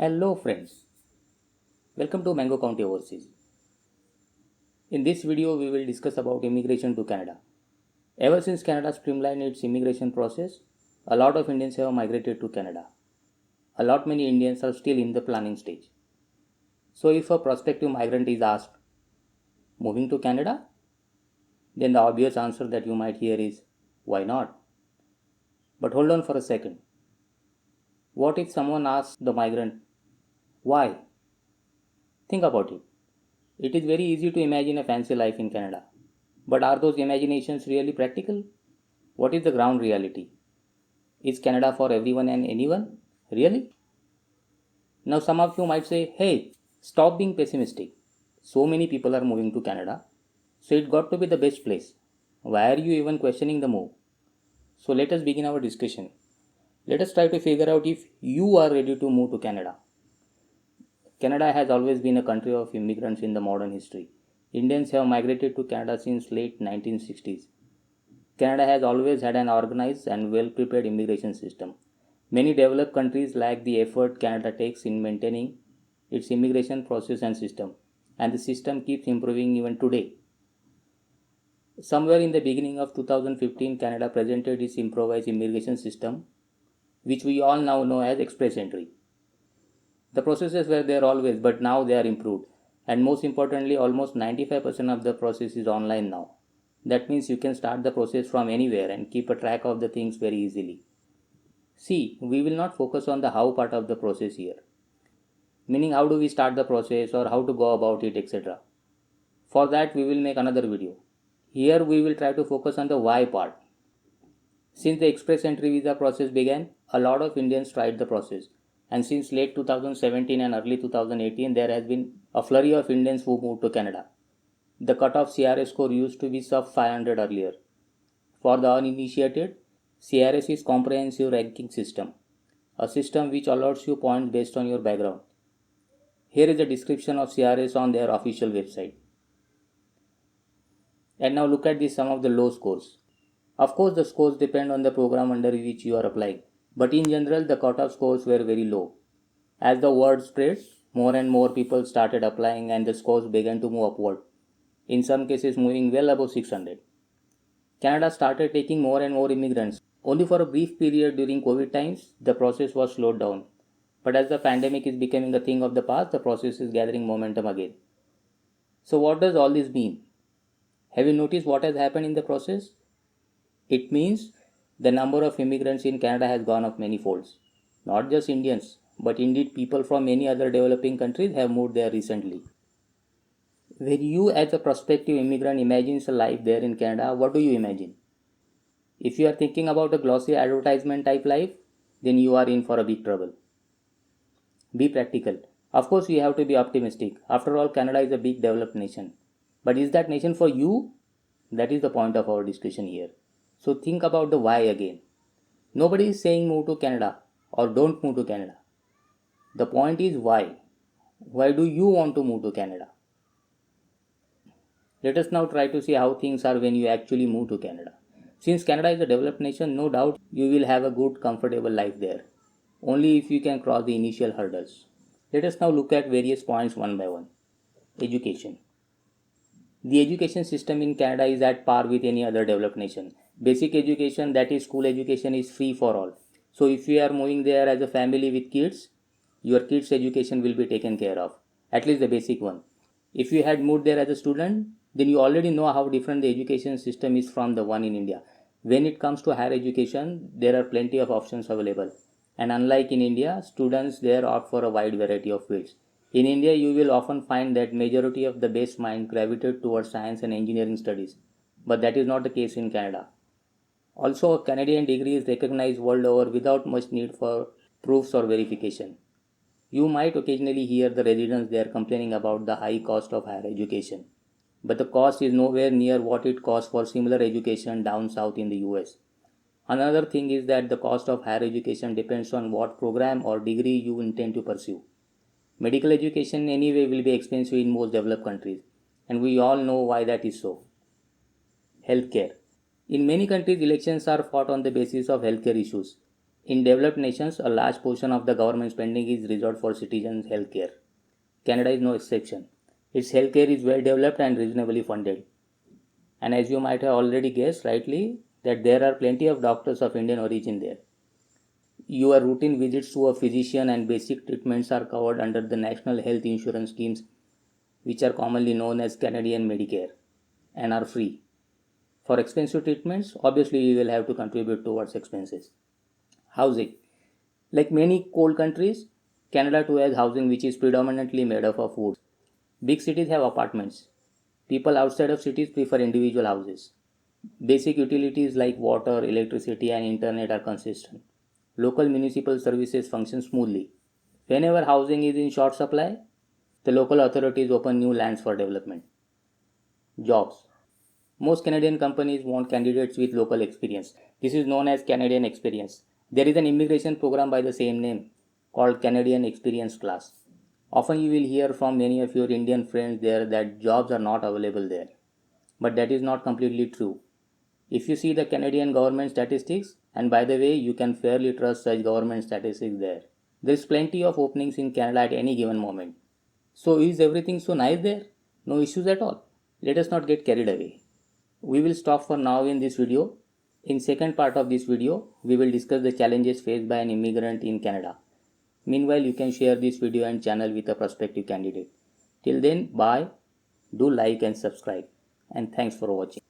Hello friends, welcome to Mango County Overseas. In this video we will discuss about immigration to Canada. Ever since Canada streamlined its immigration process, a lot of Indians have migrated to Canada. A lot many Indians are still in the planning stage. So if a prospective migrant is asked, moving to Canada? Then the obvious answer that you might hear is, why not? But hold on for a second. What if someone asks the migrant, why? Think about it. It is very easy to imagine a fancy life in Canada. But are those imaginations really practical? What is the ground reality? Is Canada for everyone and anyone? Really? Now, some of you might say, hey, stop being pessimistic. So many people are moving to Canada, so it got to be the best place. Why are you even questioning the move? So, let us begin our discussion. Let us try to figure out if you are ready to move to Canada. Canada has always been a country of immigrants in the modern history. Indians have migrated to Canada since late 1960s. Canada has always had an organized and well prepared immigration system. Many developed countries lack the effort Canada takes in maintaining its immigration process and system, and the system keeps improving even today. Somewhere in the beginning of 2015, Canada presented its improvised immigration system, which we all now know as Express Entry. The processes were there always, but now they are improved. And most importantly, almost 95% of the process is online now. That means you can start the process from anywhere and keep a track of the things very easily. See, we will not focus on the how part of the process here, meaning how do we start the process or how to go about it, etc. For that, we will make another video. Here, we will try to focus on the why part. Since the express entry visa process began, a lot of Indians tried the process. And since late 2017 and early 2018, there has been a flurry of Indians who moved to Canada. The cutoff CRS score used to be sub 500 earlier. For the uninitiated, CRS is comprehensive ranking system, a system which allots you points based on your background. Here is a description of CRS on their official website. And now look at some of the low scores. Of course, the scores depend on the program under which you are applying, but in general, the cutoff scores were very low. As the word spread, more and more people started applying and the scores began to move upward, in some cases moving well above 600. Canada started taking more and more immigrants. Only for a brief period during COVID times, the process was slowed down. But as the pandemic is becoming a thing of the past, the process is gathering momentum again. So, what does all this mean? Have you noticed what has happened in the process? It means the number of immigrants in Canada has gone up many folds. Not just Indians, but indeed people from many other developing countries have moved there recently. When you, as a prospective immigrant, imagines a life there in Canada, what do you imagine? If you are thinking about a glossy advertisement type life, then you are in for a big trouble. Be practical. Of course, we have to be optimistic. After all, Canada is a big developed nation. But is that nation for you? That is the point of our discussion here. So think about the why again. Nobody is saying move to Canada or don't move to Canada. The point is why. Why do you want to move to Canada? Let us now try to see how things are when you actually move to Canada. Since Canada is a developed nation, no doubt you will have a good, comfortable life there. Only if you can cross the initial hurdles. Let us now look at various points one by one. Education. The education system in Canada is at par with any other developed nation. Basic education, that is school education, is free for all. So if you are moving there as a family with kids, your kids' education will be taken care of, at least the basic one. If you had moved there as a student, then you already know how different the education system is from the one in India. When it comes to higher education, there are plenty of options available. And unlike in India, students there opt for a wide variety of fields. In India, you will often find that majority of the best mind gravitate towards science and engineering studies, but that is not the case in Canada. Also, a Canadian degree is recognized world over without much need for proofs or verification. You might occasionally hear the residents there complaining about the high cost of higher education, but the cost is nowhere near what it costs for similar education down south in the US. Another thing is that the cost of higher education depends on what program or degree you intend to pursue. Medical education anyway will be expensive in most developed countries, and we all know why that is so. Healthcare. In many countries, elections are fought on the basis of healthcare issues. In developed nations, a large portion of the government spending is reserved for citizens' healthcare. Canada is no exception. Its healthcare is well developed and reasonably funded. And as you might have already guessed rightly, that there are plenty of doctors of Indian origin there. Your routine visits to a physician and basic treatments are covered under the national health insurance schemes, which are commonly known as Canadian Medicare, and are free. For expensive treatments, obviously you will have to contribute towards expenses. Housing. Like many cold countries, Canada too has housing which is predominantly made up of wood. Big cities have apartments. People outside of cities prefer individual houses. Basic utilities like water, electricity, and internet are consistent. Local municipal services function smoothly. Whenever housing is in short supply, the local authorities open new lands for development. Jobs. Most Canadian companies want candidates with local experience. This is known as Canadian Experience. There is an immigration program by the same name called Canadian Experience Class. Often you will hear from many of your Indian friends there that jobs are not available there. But that is not completely true. If you see the Canadian government statistics, and by the way, you can fairly trust such government statistics there. There is plenty of openings in Canada at any given moment. So is everything so nice there? No issues at all. Let us not get carried away. We will stop for now in this video. In second part of this video, we will discuss the challenges faced by an immigrant in Canada. Meanwhile, you can share this video and channel with a prospective candidate. Till then, bye. Do like and subscribe. And thanks for watching.